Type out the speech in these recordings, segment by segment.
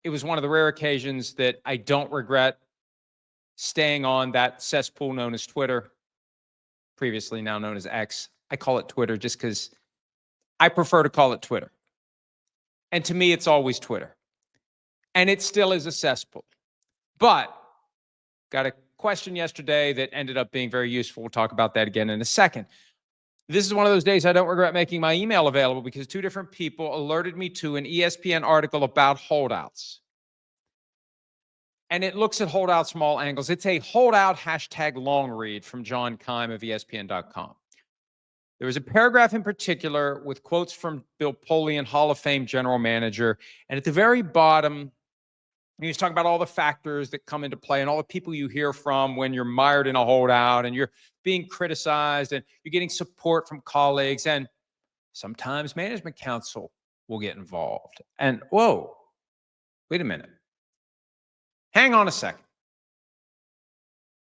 it was one of the rare occasions that I don't regret staying on that cesspool known as Twitter, previously now known as X. I call it Twitter just because I prefer to call it Twitter. And to me, it's always Twitter. And it still is a cesspool. But got a question yesterday that ended up being very useful. We'll talk about that again in a second. This is one of those days I don't regret making my email available because two different people alerted me to an ESPN article about holdouts. And it looks at holdouts from all angles. It's a holdout hashtag long read from John Keim of ESPN.com. There was a paragraph in particular with quotes from Bill Polian, Hall of Fame general manager. And at the very bottom, he was talking about all the factors that come into play and all the people you hear from when you're mired in a holdout and you're being criticized and you're getting support from colleagues. And sometimes management counsel will get involved. And whoa, wait a minute. Hang on a second.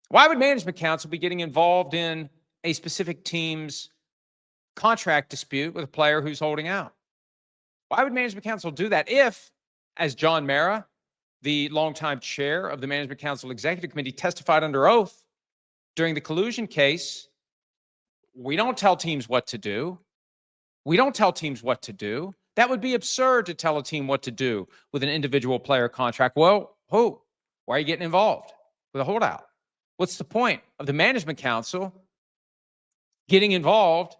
Why would management counsel be getting involved in a specific team's contract dispute with a player who's holding out? Why would management counsel do that if, as John Mara, the longtime chair of the Management Council Executive Committee, testified under oath during the collusion case, we don't tell teams what to do. We don't tell teams what to do. That would be absurd to tell a team what to do with an individual player contract. Well, who? Why are you getting involved with a holdout? What's the point of the Management Council getting involved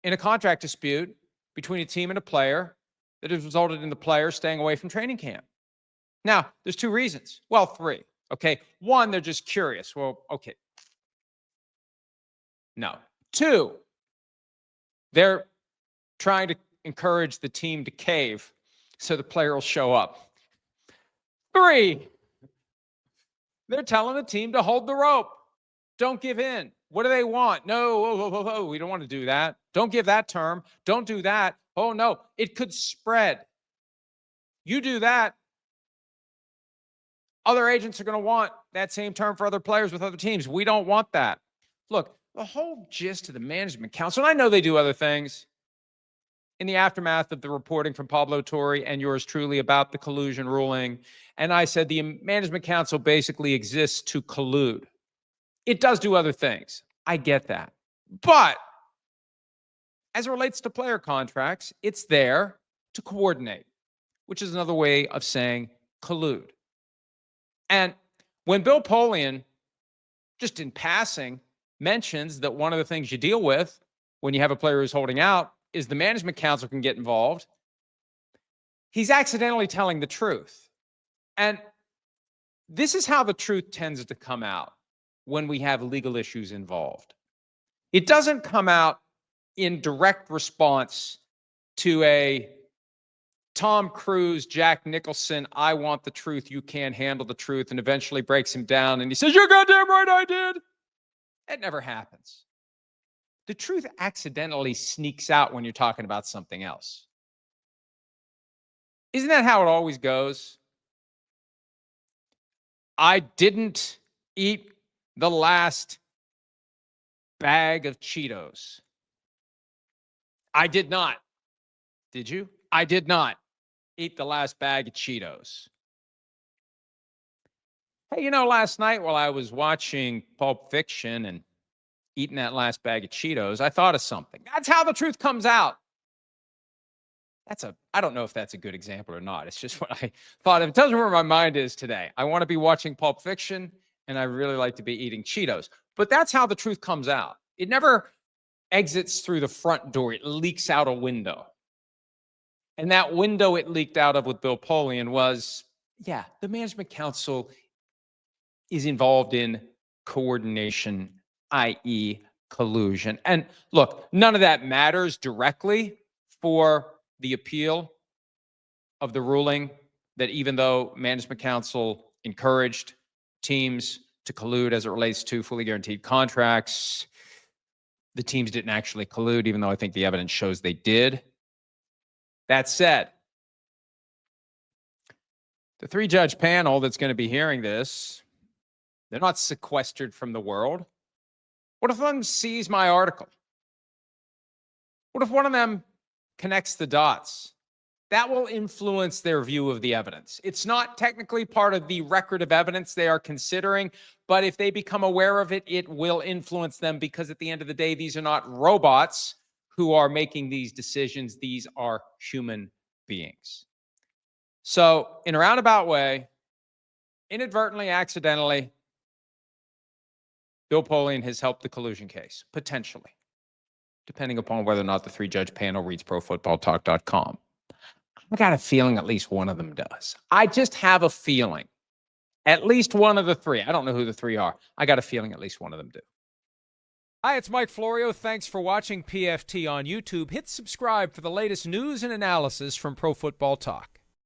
in a contract dispute between a team and a player that has resulted in the player staying away from training camp? Now, there's two reasons. Well, three. Okay. One, they're just curious. Well, okay. No. Two, they're trying to encourage the team to cave so the player will show up. Three, they're telling the team to hold the rope. Don't give in. What do they want? No, we don't want to do that. Don't give that term. Don't do that. Oh, no, it could spread. You do that, other agents are going to want that same term for other players with other teams. We don't want that. Look, the whole gist of the Management Council, and I know they do other things, in the aftermath of the reporting from Pablo Torre and yours truly about the collusion ruling, and I said the Management Council basically exists to collude. It does do other things. I get that. But as it relates to player contracts, it's there to coordinate, which is another way of saying collude. And when Bill Polian, just in passing, mentions that one of the things you deal with when you have a player who's holding out is the Management Council can get involved, he's accidentally telling the truth. And this is how the truth tends to come out when we have legal issues involved. It doesn't come out in direct response to a Tom Cruise, Jack Nicholson, I want the truth, you can't handle the truth, and eventually breaks him down and he says, you're goddamn right I did. That never happens. The truth accidentally sneaks out when you're talking about something else. Isn't that how it always goes? I didn't eat the last bag of Cheetos. I did not. Did you? I did not eat the last bag of Cheetos. Hey, you know, last night while I was watching Pulp Fiction and eating that last bag of Cheetos, I thought of something. That's how the truth comes out. I don't know if that's a good example or not. It's just what I thought of. It tells me where my mind is today. I want to be watching Pulp Fiction and I really like to be eating Cheetos. But that's how the truth comes out. It never exits through the front door. It leaks out a window. And that window it leaked out of with Bill Polian was, yeah, the Management Council is involved in coordination, i.e. collusion. And look, none of that matters directly for the appeal of the ruling that even though Management Council encouraged teams to collude as it relates to fully guaranteed contracts, the teams didn't actually collude, even though I think the evidence shows they did. That said, the three-judge panel that's going to be hearing this, they're not sequestered from the world. What if one of them sees my article? What if one of them connects the dots that will influence their view of the evidence. It's not technically part of the record of evidence they are considering, but if they become aware of it, it will influence them because at the end of the day, these are not robots who are making these decisions. These are human beings. So in a roundabout way, inadvertently, accidentally, Bill Polian has helped the collusion case, potentially, depending upon whether or not the three-judge panel reads ProFootballTalk.com. I got a feeling at least one of them does. I just have a feeling. At least one of the three. I don't know who the three are. I got a feeling at least one of them do. Hi, it's Mike Florio. Thanks for watching PFT on YouTube. Hit subscribe for the latest news and analysis from Pro Football Talk.